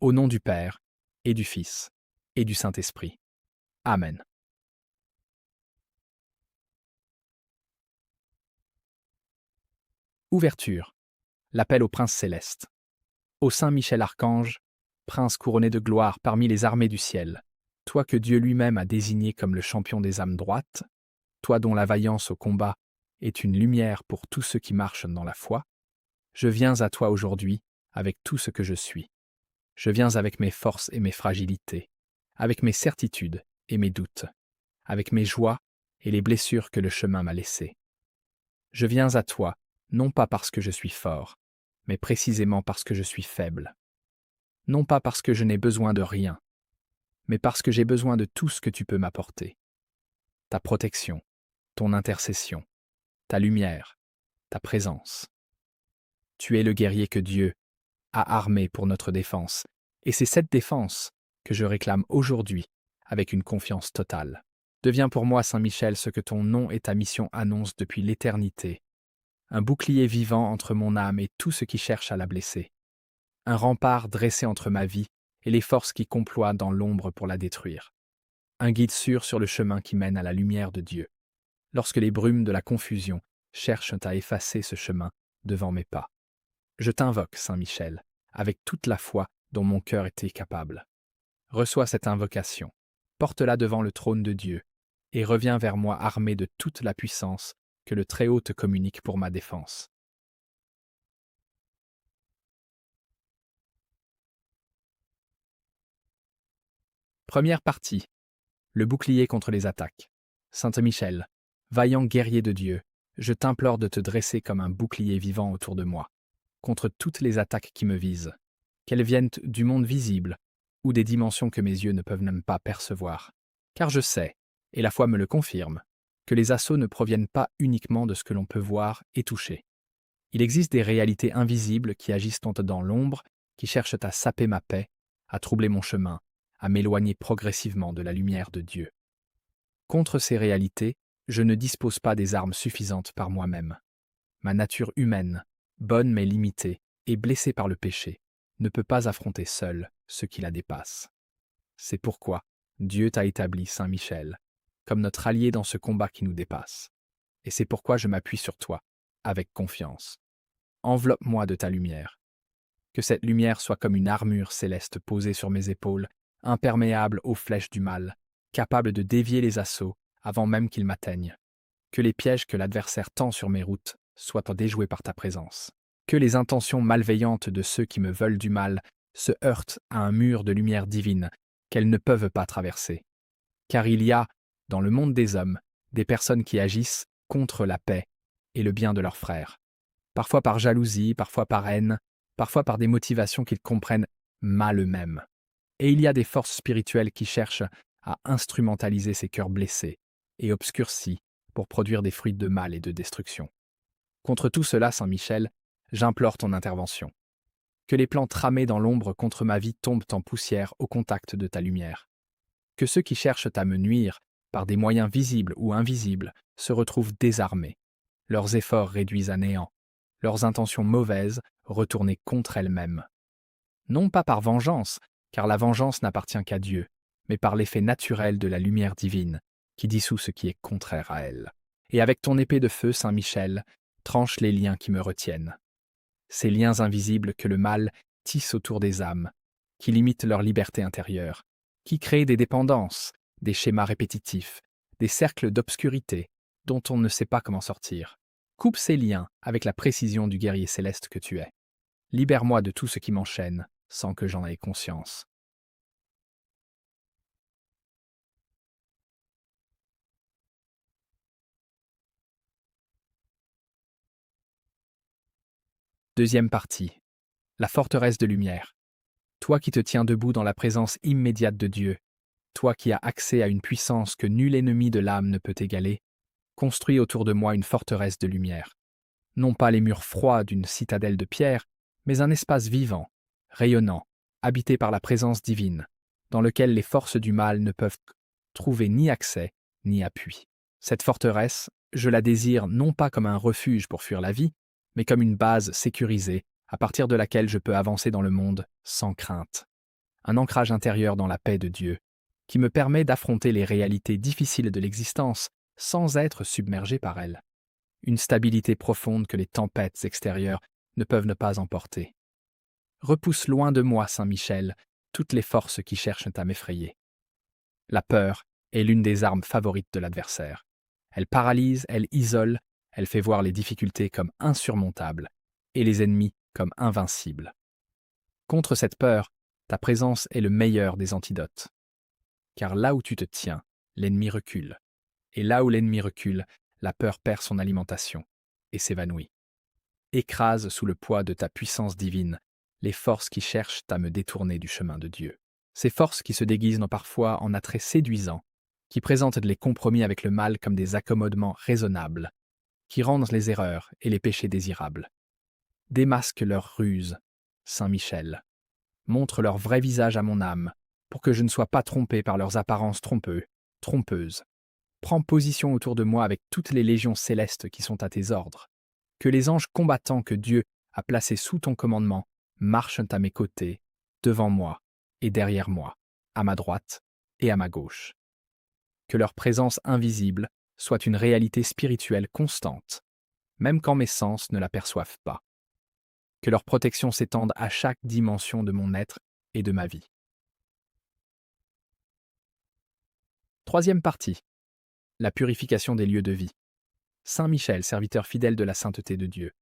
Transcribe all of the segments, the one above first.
Au nom du Père, et du Fils, et du Saint-Esprit. Amen. Ouverture. L'appel au prince céleste. Ô Saint Michel Archange, prince couronné de gloire parmi les armées du ciel, toi que Dieu lui-même a désigné comme le champion des âmes droites, toi dont la vaillance au combat est une lumière pour tous ceux qui marchent dans la foi, je viens à toi aujourd'hui avec tout ce que je suis. Je viens avec mes forces et mes fragilités, avec mes certitudes et mes doutes, avec mes joies et les blessures que le chemin m'a laissées. Je viens à toi, non pas parce que je suis fort, mais précisément parce que je suis faible. Non pas parce que je n'ai besoin de rien, mais parce que j'ai besoin de tout ce que tu peux m'apporter. Ta protection, ton intercession, ta lumière, ta présence. Tu es le guerrier que Dieu a armé pour notre défense, et c'est cette défense que je réclame aujourd'hui avec une confiance totale. Deviens pour moi, Saint Michel, ce que ton nom et ta mission annoncent depuis l'éternité. Un bouclier vivant entre mon âme et tout ce qui cherche à la blesser. Un rempart dressé entre ma vie et les forces qui comploient dans l'ombre pour la détruire. Un guide sûr sur le chemin qui mène à la lumière de Dieu. Lorsque les brumes de la confusion cherchent à effacer ce chemin devant mes pas. Je t'invoque, Saint Michel, avec toute la foi dont mon cœur était capable. Reçois cette invocation, porte-la devant le trône de Dieu, et reviens vers moi armé de toute la puissance que le Très-Haut te communique pour ma défense. Première partie. Le bouclier contre les attaques. Saint Michel, vaillant guerrier de Dieu, je t'implore de te dresser comme un bouclier vivant autour de moi, contre toutes les attaques qui me visent, qu'elles viennent du monde visible ou des dimensions que mes yeux ne peuvent même pas percevoir. Car je sais, et la foi me le confirme, que les assauts ne proviennent pas uniquement de ce que l'on peut voir et toucher. Il existe des réalités invisibles qui agissent dans l'ombre, qui cherchent à saper ma paix, à troubler mon chemin, à m'éloigner progressivement de la lumière de Dieu. Contre ces réalités, je ne dispose pas des armes suffisantes par moi-même. Ma nature humaine, bonne mais limitée, et blessée par le péché, ne peut pas affronter seule ce qui la dépasse. C'est pourquoi Dieu t'a établi, Saint Michel, comme notre allié dans ce combat qui nous dépasse. Et c'est pourquoi je m'appuie sur toi, avec confiance. Enveloppe-moi de ta lumière. Que cette lumière soit comme une armure céleste posée sur mes épaules, imperméable aux flèches du mal, capable de dévier les assauts avant même qu'ils m'atteignent. Que les pièges que l'adversaire tend sur mes routes soient déjoués par ta présence. Que les intentions malveillantes de ceux qui me veulent du mal se heurtent à un mur de lumière divine qu'elles ne peuvent pas traverser. Car il y a, dans le monde des hommes, des personnes qui agissent contre la paix et le bien de leurs frères. Parfois par jalousie, parfois par haine, parfois par des motivations qu'ils comprennent mal eux-mêmes. Et il y a des forces spirituelles qui cherchent à instrumentaliser ces cœurs blessés et obscurcis pour produire des fruits de mal et de destruction. Contre tout cela, Saint Michel, j'implore ton intervention. Que les plans tramés dans l'ombre contre ma vie tombent en poussière au contact de ta lumière. Que ceux qui cherchent à me nuire, par des moyens visibles ou invisibles, se retrouvent désarmés, leurs efforts réduits à néant, leurs intentions mauvaises retournées contre elles-mêmes. Non pas par vengeance, car la vengeance n'appartient qu'à Dieu, mais par l'effet naturel de la lumière divine, qui dissout ce qui est contraire à elle. Et avec ton épée de feu, Saint Michel, tranche les liens qui me retiennent. Ces liens invisibles que le mal tisse autour des âmes, qui limitent leur liberté intérieure, qui créent des dépendances, des schémas répétitifs, des cercles d'obscurité dont on ne sait pas comment sortir. Coupe ces liens avec la précision du guerrier céleste que tu es. Libère-moi de tout ce qui m'enchaîne, sans que j'en aie conscience. Deuxième partie. La forteresse de lumière. Toi qui te tiens debout dans la présence immédiate de Dieu, toi qui as accès à une puissance que nul ennemi de l'âme ne peut égaler, construis autour de moi une forteresse de lumière. Non pas les murs froids d'une citadelle de pierre, mais un espace vivant, rayonnant, habité par la présence divine, dans lequel les forces du mal ne peuvent trouver ni accès ni appui. Cette forteresse, je la désire non pas comme un refuge pour fuir la vie, mais comme une base sécurisée, à partir de laquelle je peux avancer dans le monde sans crainte. un ancrage intérieur dans la paix de Dieu, qui me permet d'affronter les réalités difficiles de l'existence sans être submergé par elles. Une stabilité profonde que les tempêtes extérieures ne peuvent ne pas emporter. Repousse loin de moi, Saint Michel, toutes les forces qui cherchent à m'effrayer. La peur est l'une des armes favorites de l'adversaire. Elle paralyse, elle isole, elle fait voir les difficultés comme insurmontables et les ennemis comme invincibles. Contre cette peur, ta présence est le meilleur des antidotes. Car là où tu te tiens, l'ennemi recule. Et là où l'ennemi recule, la peur perd son alimentation et s'évanouit. Écrase sous le poids de ta puissance divine les forces qui cherchent à me détourner du chemin de Dieu. Ces forces qui se déguisent parfois en attraits séduisants, qui présentent les compromis avec le mal comme des accommodements raisonnables, qui rendent les erreurs et les péchés désirables. Démasque leurs ruses, Saint Michel. Montre leur vrai visage à mon âme, pour que je ne sois pas trompé par leurs apparences trompeuses. Prends position autour de moi avec toutes les légions célestes qui sont à tes ordres. Que les anges combattants que Dieu a placés sous ton commandement marchent à mes côtés, devant moi et derrière moi, à ma droite et à ma gauche. Que leur présence invisible soit une réalité spirituelle constante, même quand mes sens ne l'aperçoivent pas. Que leur protection s'étende à chaque dimension de mon être et de ma vie. Troisième partie. La purification des lieux de vie. Saint Michel, serviteur fidèle de la sainteté de Dieu,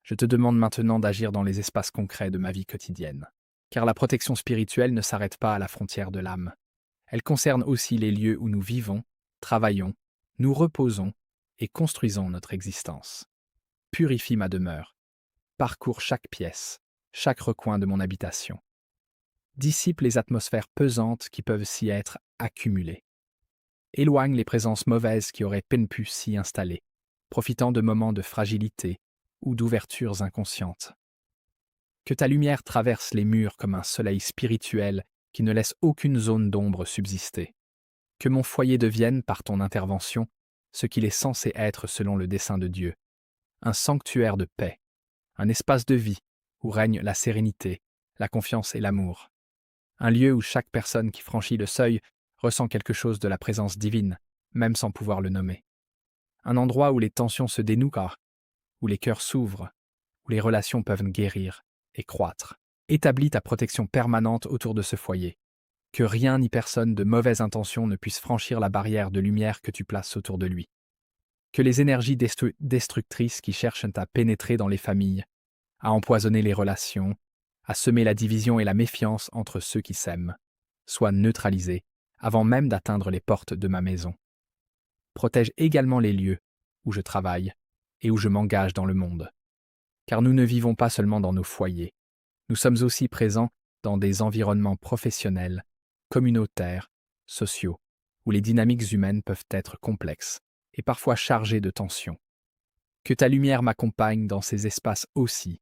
je te demande maintenant d'agir dans les espaces concrets de ma vie quotidienne. Car la protection spirituelle ne s'arrête pas à la frontière de l'âme. Elle concerne aussi les lieux où nous vivons, travaillons, nous reposons et construisons notre existence. Purifie ma demeure. Parcours chaque pièce, chaque recoin de mon habitation. Dissipe les atmosphères pesantes qui peuvent s'y être accumulées. Éloigne les présences mauvaises qui auraient peine pu s'y installer, profitant de moments de fragilité ou d'ouvertures inconscientes. Que ta lumière traverse les murs comme un soleil spirituel qui ne laisse aucune zone d'ombre subsister. Que mon foyer devienne, par ton intervention, ce qu'il est censé être selon le dessein de Dieu, un sanctuaire de paix, un espace de vie où règne la sérénité, la confiance et l'amour. Un lieu où chaque personne qui franchit le seuil ressent quelque chose de la présence divine, même sans pouvoir le nommer. Un endroit où les tensions se dénouent, où les cœurs s'ouvrent, où les relations peuvent guérir et croître. Établis ta protection permanente autour de ce foyer. Que rien ni personne de mauvaise intention ne puisse franchir la barrière de lumière que tu places autour de lui. Que les énergies destructrices qui cherchent à pénétrer dans les familles, à empoisonner les relations, à semer la division et la méfiance entre ceux qui s'aiment, soient neutralisées avant même d'atteindre les portes de ma maison. Protège également les lieux où je travaille et où je m'engage dans le monde. Car nous ne vivons pas seulement dans nos foyers, nous sommes aussi présents dans des environnements professionnels, communautaires, sociaux, où les dynamiques humaines peuvent être complexes et parfois chargées de tensions. Que ta lumière m'accompagne dans ces espaces aussi,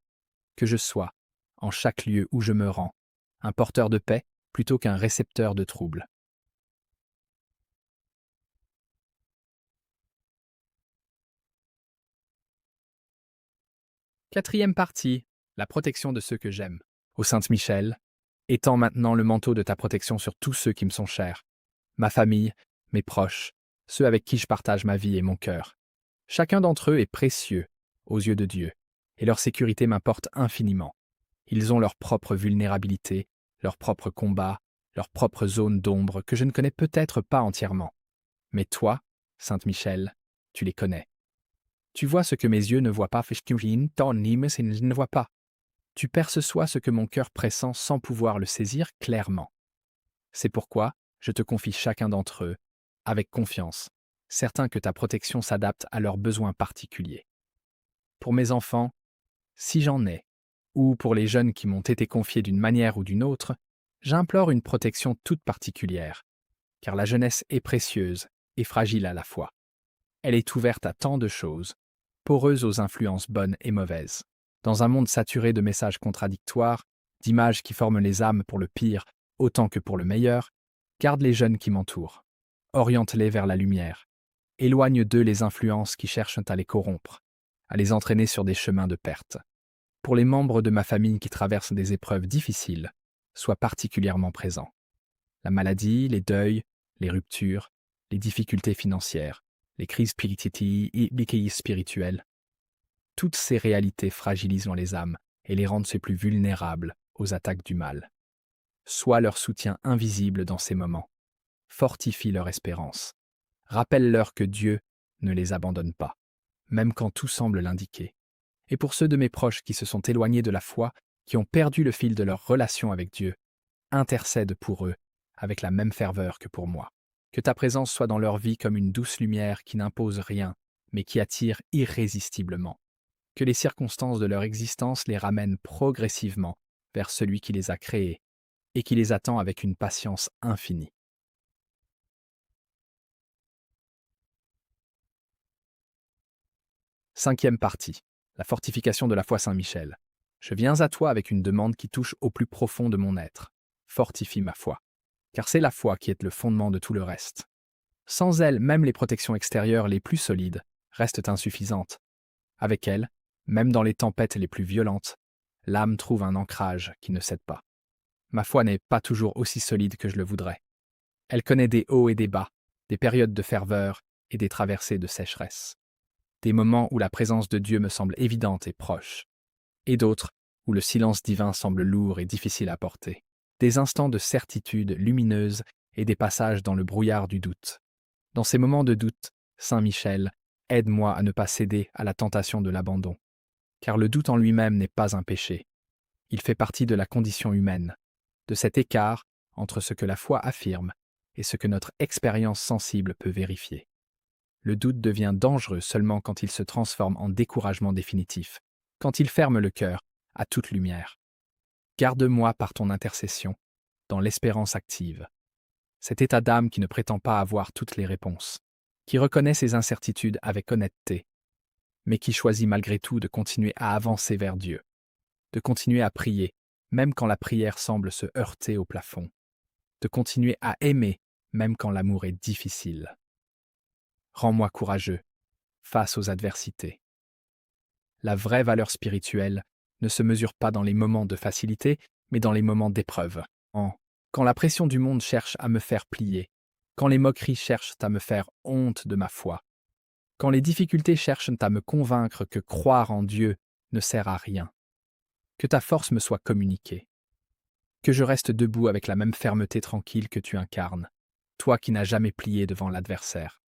que je sois, en chaque lieu où je me rends, un porteur de paix plutôt qu'un récepteur de troubles. Quatrième partie, la protection de ceux que j'aime. Ô Sainte Michel, étends maintenant le manteau de ta protection sur tous ceux qui me sont chers, ma famille, mes proches, ceux avec qui je partage ma vie et mon cœur. Chacun d'entre eux est précieux aux yeux de Dieu, et leur sécurité m'importe infiniment. Ils ont leur propre vulnérabilité, leurs propres combats, leurs propres zones d'ombre que je ne connais peut-être pas entièrement. Mais toi, Sainte Michel, tu les connais. Tu vois ce que mes yeux ne voient pas, ne voient pas. Tu perçois ce que mon cœur pressent sans pouvoir le saisir clairement. C'est pourquoi je te confie chacun d'entre eux, avec confiance, certain que ta protection s'adapte à leurs besoins particuliers. Pour mes enfants, si j'en ai, ou pour les jeunes qui m'ont été confiés d'une manière ou d'une autre, j'implore une protection toute particulière, car la jeunesse est précieuse et fragile à la fois. Elle est ouverte à tant de choses, poreuse aux influences bonnes et mauvaises. Dans un monde saturé de messages contradictoires, d'images qui forment les âmes pour le pire autant que pour le meilleur, garde les jeunes qui m'entourent. Oriente-les vers la lumière. Éloigne d'eux les influences qui cherchent à les corrompre, à les entraîner sur des chemins de perte. Pour les membres de ma famille qui traversent des épreuves difficiles, soient particulièrement présents. La maladie, les deuils, les ruptures, les difficultés financières, les crises spirituelles, toutes ces réalités fragilisent les âmes et les rendent plus vulnérables aux attaques du mal. Sois leur soutien invisible dans ces moments. Fortifie leur espérance. Rappelle-leur que Dieu ne les abandonne pas, même quand tout semble l'indiquer. Et pour ceux de mes proches qui se sont éloignés de la foi, qui ont perdu le fil de leur relation avec Dieu, intercède pour eux avec la même ferveur que pour moi. Que ta présence soit dans leur vie comme une douce lumière qui n'impose rien, mais qui attire irrésistiblement. Que les circonstances de leur existence les ramènent progressivement vers celui qui les a créés et qui les attend avec une patience infinie. Cinquième partie. La fortification de la foi Saint-Michel. Je viens à toi avec une demande qui touche au plus profond de mon être. Fortifie ma foi. Car c'est la foi qui est le fondement de tout le reste. Sans elle, même les protections extérieures les plus solides restent insuffisantes. Avec elle, même dans les tempêtes les plus violentes, l'âme trouve un ancrage qui ne cède pas. Ma foi n'est pas toujours aussi solide que je le voudrais. Elle connaît des hauts et des bas, des périodes de ferveur et des traversées de sécheresse. Des moments où la présence de Dieu me semble évidente et proche, et d'autres où le silence divin semble lourd et difficile à porter. Des instants de certitude lumineuse et des passages dans le brouillard du doute. Dans ces moments de doute, Saint Michel, aide-moi à ne pas céder à la tentation de l'abandon. Car le doute en lui-même n'est pas un péché. Il fait partie de la condition humaine, de cet écart entre ce que la foi affirme et ce que notre expérience sensible peut vérifier. Le doute devient dangereux seulement quand il se transforme en découragement définitif, quand il ferme le cœur à toute lumière. Garde-moi par ton intercession, dans l'espérance active. Cet état d'âme qui ne prétend pas avoir toutes les réponses, qui reconnaît ses incertitudes avec honnêteté, mais qui choisit malgré tout de continuer à avancer vers Dieu, de continuer à prier, même quand la prière semble se heurter au plafond, de continuer à aimer, même quand l'amour est difficile. Rends-moi courageux face aux adversités. La vraie valeur spirituelle ne se mesure pas dans les moments de facilité, mais dans les moments d'épreuve. Quand la pression du monde cherche à me faire plier, quand les moqueries cherchent à me faire honte de ma foi, quand les difficultés cherchent à me convaincre que croire en Dieu ne sert à rien, que ta force me soit communiquée, que je reste debout avec la même fermeté tranquille que tu incarnes, toi qui n'as jamais plié devant l'adversaire,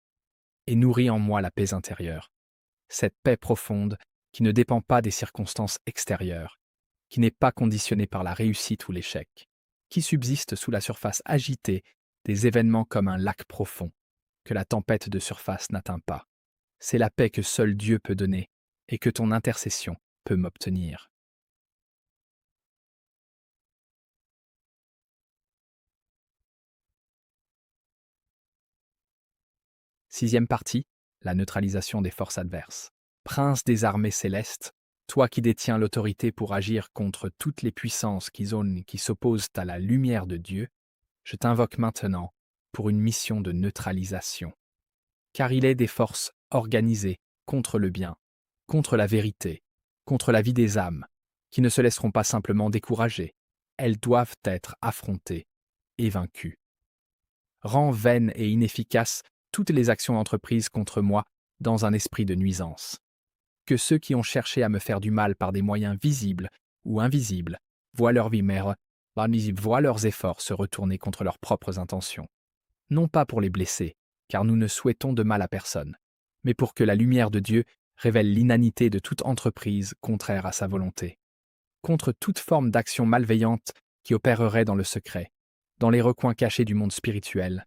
et nourris en moi la paix intérieure, cette paix profonde qui ne dépend pas des circonstances extérieures, qui n'est pas conditionnée par la réussite ou l'échec, qui subsiste sous la surface agitée des événements comme un lac profond, que la tempête de surface n'atteint pas. C'est la paix que seul Dieu peut donner et que ton intercession peut m'obtenir. Sixième partie, la neutralisation des forces adverses. Prince des armées célestes, toi qui détiens l'autorité pour agir contre toutes les puissances qui s'opposent à la lumière de Dieu, je t'invoque maintenant pour une mission de neutralisation. Car il est des forces organisées contre le bien, contre la vérité, contre la vie des âmes, qui ne se laisseront pas simplement décourager. Elles doivent être affrontées et vaincues. Rends vaines et inefficaces toutes les actions entreprises contre moi dans un esprit de nuisance. Que ceux qui ont cherché à me faire du mal par des moyens visibles ou invisibles voient leur vie voient leurs efforts se retourner contre leurs propres intentions. Non pas pour les blesser, car nous ne souhaitons de mal à personne, mais pour que la lumière de Dieu révèle l'inanité de toute entreprise contraire à sa volonté. Contre toute forme d'action malveillante qui opérerait dans le secret, dans les recoins cachés du monde spirituel,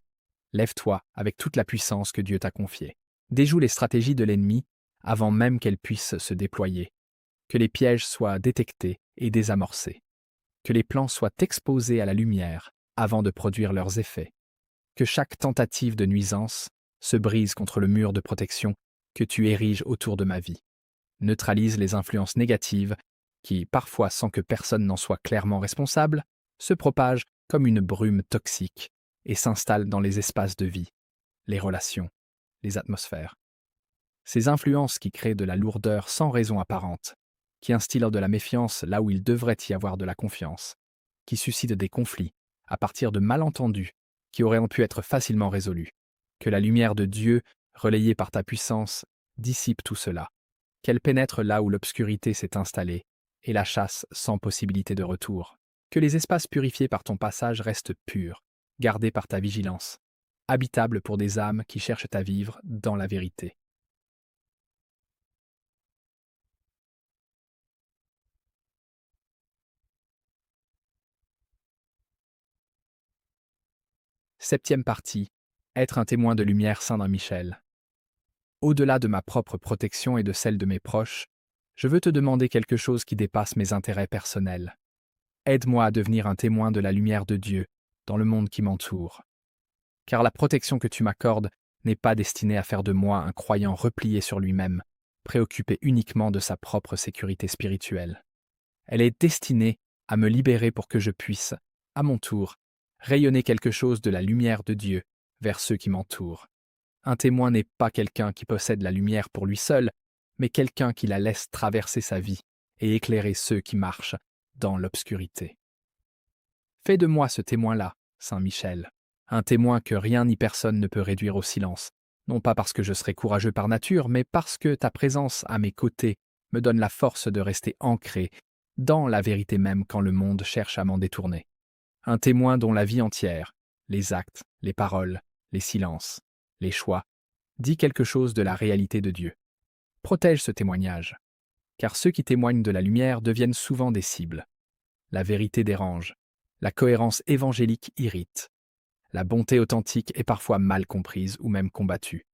lève-toi avec toute la puissance que Dieu t'a confiée. Déjoue les stratégies de l'ennemi avant même qu'elles puissent se déployer. Que les pièges soient détectés et désamorcés. Que les plans soient exposés à la lumière avant de produire leurs effets. Que chaque tentative de nuisance se brise contre le mur de protection que tu ériges autour de ma vie. Neutralise les influences négatives qui, parfois sans que personne n'en soit clairement responsable, se propagent comme une brume toxique et s'installent dans les espaces de vie, les relations, les atmosphères. Ces influences qui créent de la lourdeur sans raison apparente, qui instillent de la méfiance là où il devrait y avoir de la confiance, qui suscitent des conflits, à partir de malentendus qui auraient pu être facilement résolus. Que la lumière de Dieu, relayée par ta puissance, dissipe tout cela. Qu'elle pénètre là où l'obscurité s'est installée et la chasse sans possibilité de retour. Que les espaces purifiés par ton passage restent purs, gardés par ta vigilance, habitables pour des âmes qui cherchent à vivre dans la vérité. Septième partie. Être un témoin de lumière Saint Michel. Au-delà de ma propre protection et de celle de mes proches, je veux te demander quelque chose qui dépasse mes intérêts personnels. Aide-moi à devenir un témoin de la lumière de Dieu dans le monde qui m'entoure. Car la protection que tu m'accordes n'est pas destinée à faire de moi un croyant replié sur lui-même, préoccupé uniquement de sa propre sécurité spirituelle. Elle est destinée à me libérer pour que je puisse, à mon tour, rayonner quelque chose de la lumière de Dieu vers ceux qui m'entourent. Un témoin n'est pas quelqu'un qui possède la lumière pour lui seul, mais quelqu'un qui la laisse traverser sa vie et éclairer ceux qui marchent dans l'obscurité. Fais de moi ce témoin-là, Saint Michel, un témoin que rien ni personne ne peut réduire au silence, non pas parce que je serai courageux par nature, mais parce que ta présence à mes côtés me donne la force de rester ancré dans la vérité même quand le monde cherche à m'en détourner. Un témoin dont la vie entière, les actes, les paroles, les silences, les choix, dit quelque chose de la réalité de Dieu. Protège ce témoignage, car ceux qui témoignent de la lumière deviennent souvent des cibles. La vérité dérange, la cohérence évangélique irrite, la bonté authentique est parfois mal comprise ou même combattue.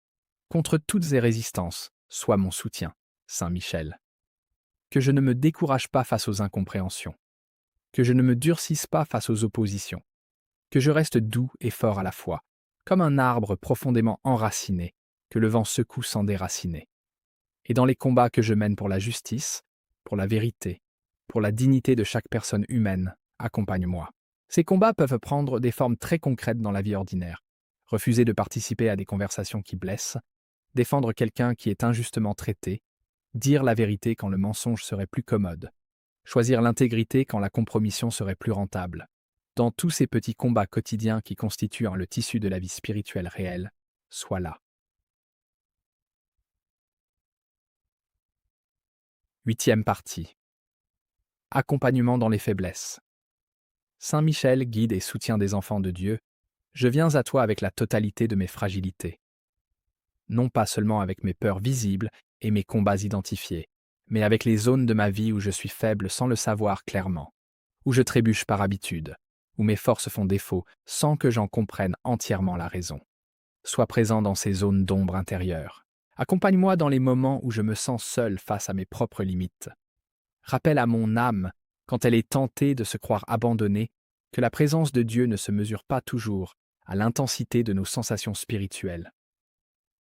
Contre toutes ces résistances, sois mon soutien, Saint Michel. Que je ne me décourage pas face aux incompréhensions, que je ne me durcisse pas face aux oppositions, que je reste doux et fort à la fois, comme un arbre profondément enraciné, que le vent secoue sans déraciner. Et dans les combats que je mène pour la justice, pour la vérité, pour la dignité de chaque personne humaine, accompagne-moi. Ces combats peuvent prendre des formes très concrètes dans la vie ordinaire. Refuser de participer à des conversations qui blessent, défendre quelqu'un qui est injustement traité, dire la vérité quand le mensonge serait plus commode, choisir l'intégrité quand la compromission serait plus rentable. Dans tous ces petits combats quotidiens qui constituent le tissu de la vie spirituelle réelle, sois là. Huitième partie. Accompagnement dans les faiblesses. Saint Michel, guide et soutien des enfants de Dieu, je viens à toi avec la totalité de mes fragilités. Non pas seulement avec mes peurs visibles et mes combats identifiés, mais avec les zones de ma vie où je suis faible sans le savoir clairement, où je trébuche par habitude, où mes forces font défaut sans que j'en comprenne entièrement la raison. Sois présent dans ces zones d'ombre intérieure. Accompagne-moi dans les moments où je me sens seul face à mes propres limites. Rappelle à mon âme, quand elle est tentée de se croire abandonnée, que la présence de Dieu ne se mesure pas toujours à l'intensité de nos sensations spirituelles.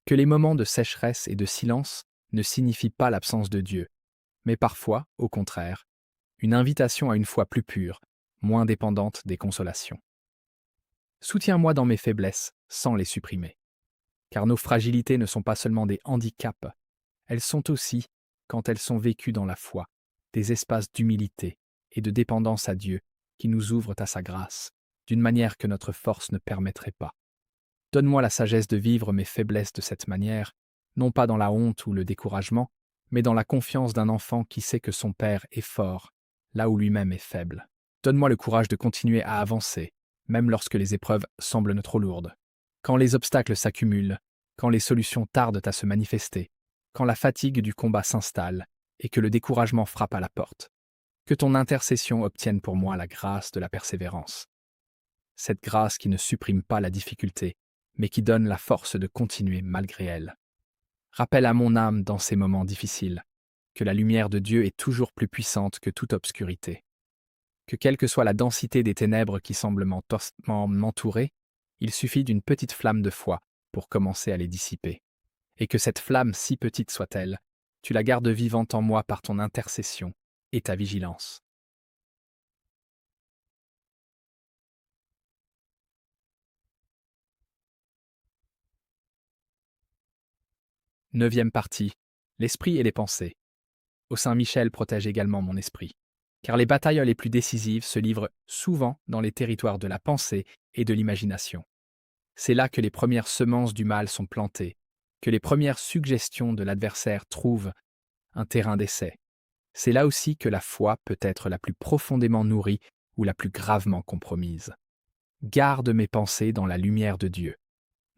Que les moments de sécheresse et de silence ne signifient pas l'absence de Dieu, mais parfois, au contraire, une invitation à une foi plus pure, moins dépendante des consolations. Soutiens-moi dans mes faiblesses, sans les supprimer. Car nos fragilités ne sont pas seulement des handicaps, elles sont aussi, quand elles sont vécues dans la foi, des espaces d'humilité et de dépendance à Dieu qui nous ouvrent à sa grâce, d'une manière que notre force ne permettrait pas. Donne-moi la sagesse de vivre mes faiblesses de cette manière, non pas dans la honte ou le découragement, mais dans la confiance d'un enfant qui sait que son père est fort, là où lui-même est faible. Donne-moi le courage de continuer à avancer, même lorsque les épreuves semblent trop lourdes. Quand les obstacles s'accumulent, quand les solutions tardent à se manifester, quand la fatigue du combat s'installe et que le découragement frappe à la porte, que ton intercession obtienne pour moi la grâce de la persévérance. Cette grâce qui ne supprime pas la difficulté, mais qui donne la force de continuer malgré elle. Rappelle à mon âme dans ces moments difficiles que la lumière de Dieu est toujours plus puissante que toute obscurité. Que quelle que soit la densité des ténèbres qui semblent m'entourer, il suffit d'une petite flamme de foi pour commencer à les dissiper. Et que cette flamme, si petite soit-elle, tu la gardes vivante en moi par ton intercession et ta vigilance. Neuvième partie. L'esprit et les pensées. Ô Saint Michel protège également mon esprit. car les batailles les plus décisives se livrent souvent dans les territoires de la pensée et de l'imagination. C'est là que les premières semences du mal sont plantées, que les premières suggestions de l'adversaire trouvent un terrain d'essai. C'est là aussi que la foi peut être la plus profondément nourrie ou la plus gravement compromise. Garde mes pensées dans la lumière de Dieu,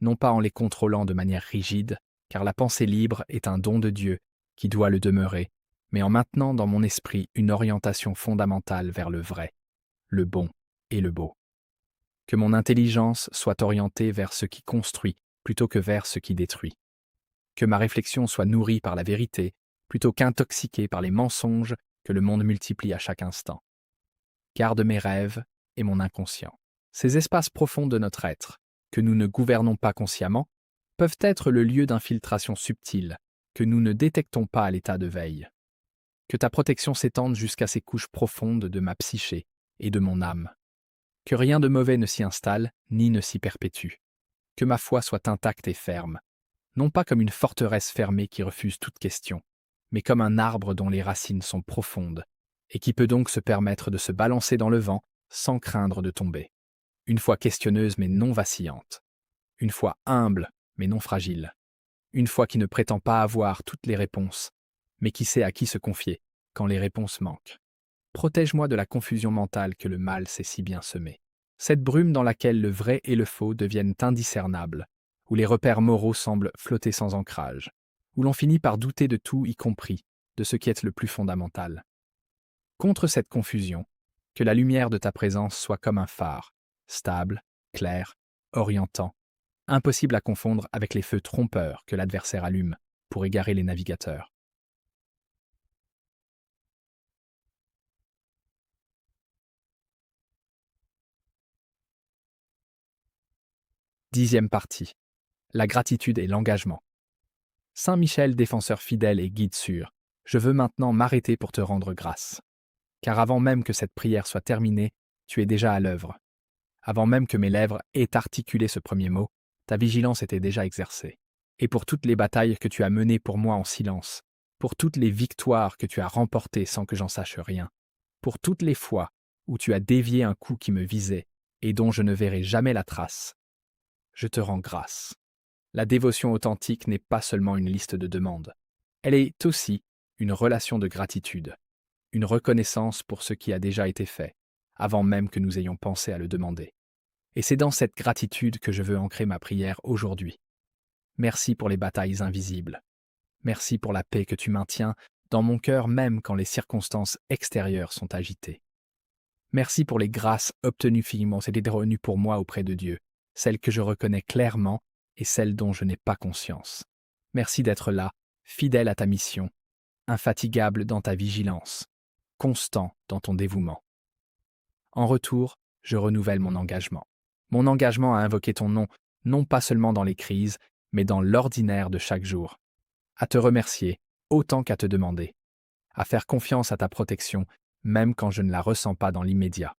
non pas en les contrôlant de manière rigide, car la pensée libre est un don de Dieu qui doit le demeurer, mais en maintenant dans mon esprit une orientation fondamentale vers le vrai, le bon et le beau. Que mon intelligence soit orientée vers ce qui construit plutôt que vers ce qui détruit. Que ma réflexion soit nourrie par la vérité plutôt qu'intoxiquée par les mensonges que le monde multiplie à chaque instant. Garde mes rêves et mon inconscient. Ces espaces profonds de notre être, que nous ne gouvernons pas consciemment, peuvent être le lieu d'infiltration subtile, que nous ne détectons pas à l'état de veille. Que ta protection s'étende jusqu'à ces couches profondes de ma psyché et de mon âme. Que rien de mauvais ne s'y installe, ni ne s'y perpétue. Que ma foi soit intacte et ferme, non pas comme une forteresse fermée qui refuse toute question, mais comme un arbre dont les racines sont profondes, et qui peut donc se permettre de se balancer dans le vent sans craindre de tomber. Une foi questionneuse mais non vacillante. Une foi humble mais non fragile. Une foi qui ne prétend pas avoir toutes les réponses, mais qui sait à qui se confier quand les réponses manquent. Protège-moi de la confusion mentale que le mal sait si bien semer. Cette brume dans laquelle le vrai et le faux deviennent indiscernables, où les repères moraux semblent flotter sans ancrage, où l'on finit par douter de tout, y compris de ce qui est le plus fondamental. Contre cette confusion, que la lumière de ta présence soit comme un phare, stable, clair, orientant, impossible à confondre avec les feux trompeurs que l'adversaire allume pour égarer les navigateurs. Dixième partie. La gratitude et l'engagement. Saint Michel, défenseur fidèle et guide sûr, je veux maintenant m'arrêter pour te rendre grâce. Car avant même que cette prière soit terminée, tu es déjà à l'œuvre. Avant même que mes lèvres aient articulé ce premier mot, ta vigilance était déjà exercée. Et pour toutes les batailles que tu as menées pour moi en silence, pour toutes les victoires que tu as remportées sans que j'en sache rien, pour toutes les fois où tu as dévié un coup qui me visait et dont je ne verrai jamais la trace, je te rends grâce. La dévotion authentique n'est pas seulement une liste de demandes. Elle est aussi une relation de gratitude, une reconnaissance pour ce qui a déjà été fait, avant même que nous ayons pensé à le demander. Et c'est dans cette gratitude que je veux ancrer ma prière aujourd'hui. Merci pour les batailles invisibles. Merci pour la paix que tu maintiens dans mon cœur même quand les circonstances extérieures sont agitées. Merci pour les grâces obtenues finement et retenues pour moi auprès de Dieu, celles que je reconnais clairement et celles dont je n'ai pas conscience. Merci d'être là, fidèle à ta mission, infatigable dans ta vigilance, constant dans ton dévouement. En retour, je renouvelle mon engagement. Mon engagement à invoquer ton nom, non pas seulement dans les crises, mais dans l'ordinaire de chaque jour. À te remercier, autant qu'à te demander. À faire confiance à ta protection, même quand je ne la ressens pas dans l'immédiat.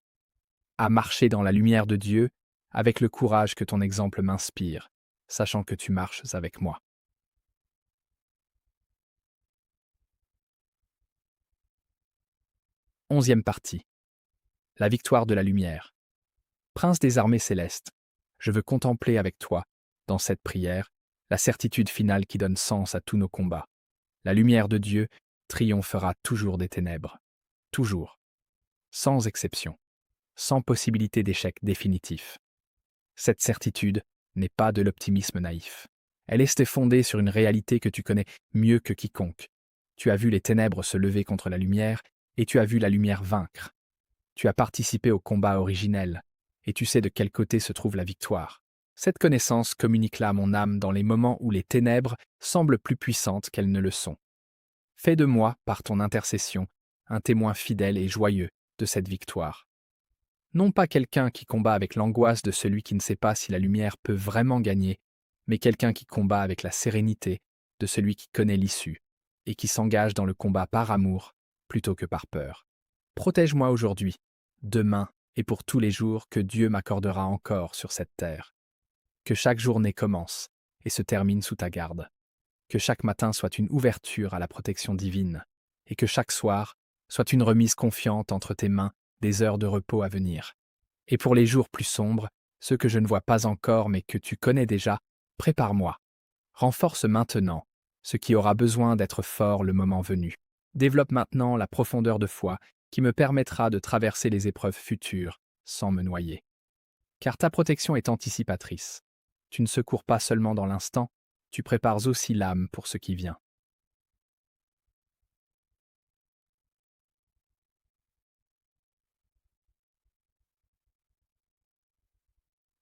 À marcher dans la lumière de Dieu, avec le courage que ton exemple m'inspire, sachant que tu marches avec moi. Onzième partie. La victoire de la lumière. Prince des armées célestes, je veux contempler avec toi, dans cette prière, la certitude finale qui donne sens à tous nos combats. La lumière de Dieu triomphera toujours des ténèbres. Toujours. Sans exception. Sans possibilité d'échec définitif. Cette certitude n'est pas de l'optimisme naïf. Elle est fondée sur une réalité que tu connais mieux que quiconque. Tu as vu les ténèbres se lever contre la lumière et tu as vu la lumière vaincre. Tu as participé au combat originel et tu sais de quel côté se trouve la victoire. Cette connaissance communique-la à mon âme dans les moments où les ténèbres semblent plus puissantes qu'elles ne le sont. Fais de moi, par ton intercession, un témoin fidèle et joyeux de cette victoire. Non pas quelqu'un qui combat avec l'angoisse de celui qui ne sait pas si la lumière peut vraiment gagner, mais quelqu'un qui combat avec la sérénité de celui qui connaît l'issue et qui s'engage dans le combat par amour plutôt que par peur. Protège-moi aujourd'hui, demain et pour tous les jours que Dieu m'accordera encore sur cette terre. Que chaque journée commence et se termine sous ta garde. Que chaque matin soit une ouverture à la protection divine et que chaque soir soit une remise confiante entre tes mains des heures de repos à venir. Et pour les jours plus sombres, ceux que je ne vois pas encore mais que tu connais déjà, prépare-moi. Renforce maintenant ce qui aura besoin d'être fort le moment venu. Développe maintenant la profondeur de foi qui me permettra de traverser les épreuves futures sans me noyer. Car ta protection est anticipatrice. Tu ne secours pas seulement dans l'instant, tu prépares aussi l'âme pour ce qui vient.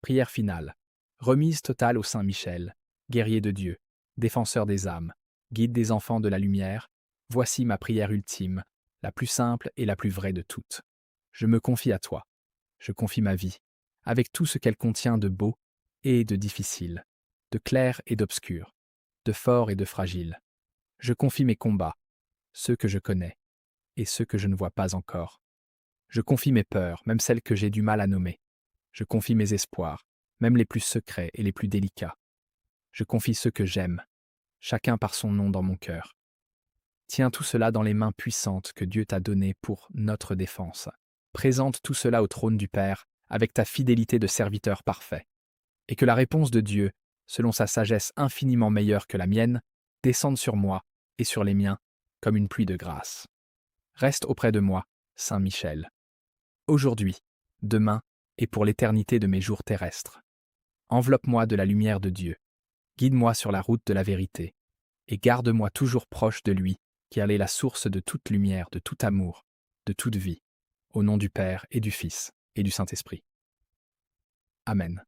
Prière finale. Remise totale au Saint Michel, guerrier de Dieu, défenseur des âmes, guide des enfants de la lumière, voici ma prière ultime, la plus simple et la plus vraie de toutes. Je me confie à toi. Je confie ma vie, avec tout ce qu'elle contient de beau et de difficile, de clair et d'obscur, de fort et de fragile. Je confie mes combats, ceux que je connais et ceux que je ne vois pas encore. Je confie mes peurs, même celles que j'ai du mal à nommer. Je confie mes espoirs, même les plus secrets et les plus délicats. Je confie ceux que j'aime, chacun par son nom dans mon cœur. Tiens tout cela dans les mains puissantes que Dieu t'a données pour notre défense. Présente tout cela au trône du Père avec ta fidélité de serviteur parfait. Et que la réponse de Dieu, selon sa sagesse infiniment meilleure que la mienne, descende sur moi et sur les miens comme une pluie de grâce. Reste auprès de moi, Saint Michel. Aujourd'hui, demain et pour l'éternité de mes jours terrestres. Enveloppe-moi de la lumière de Dieu. Guide-moi sur la route de la vérité. Et garde-moi toujours proche de lui, car il est la source de toute lumière, de tout amour, de toute vie. Au nom du Père et du Fils et du Saint-Esprit. Amen.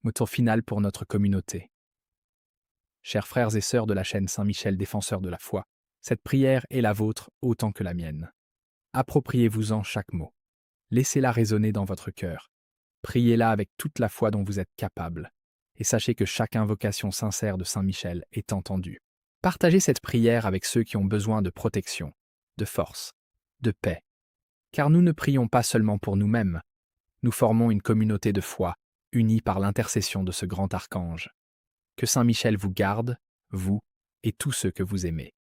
Mot tour final pour notre communauté. Chers frères et sœurs de la chaîne Saint-Michel défenseur de la foi, cette prière est la vôtre autant que la mienne. Appropriez-vous-en chaque mot. Laissez-la résonner dans votre cœur. Priez-la avec toute la foi dont vous êtes capable. Et sachez que chaque invocation sincère de Saint Michel est entendue. Partagez cette prière avec ceux qui ont besoin de protection, de force, de paix. Car nous ne prions pas seulement pour nous-mêmes. Nous formons une communauté de foi, unie par l'intercession de ce grand archange. Que Saint Michel vous garde, vous et tous ceux que vous aimez.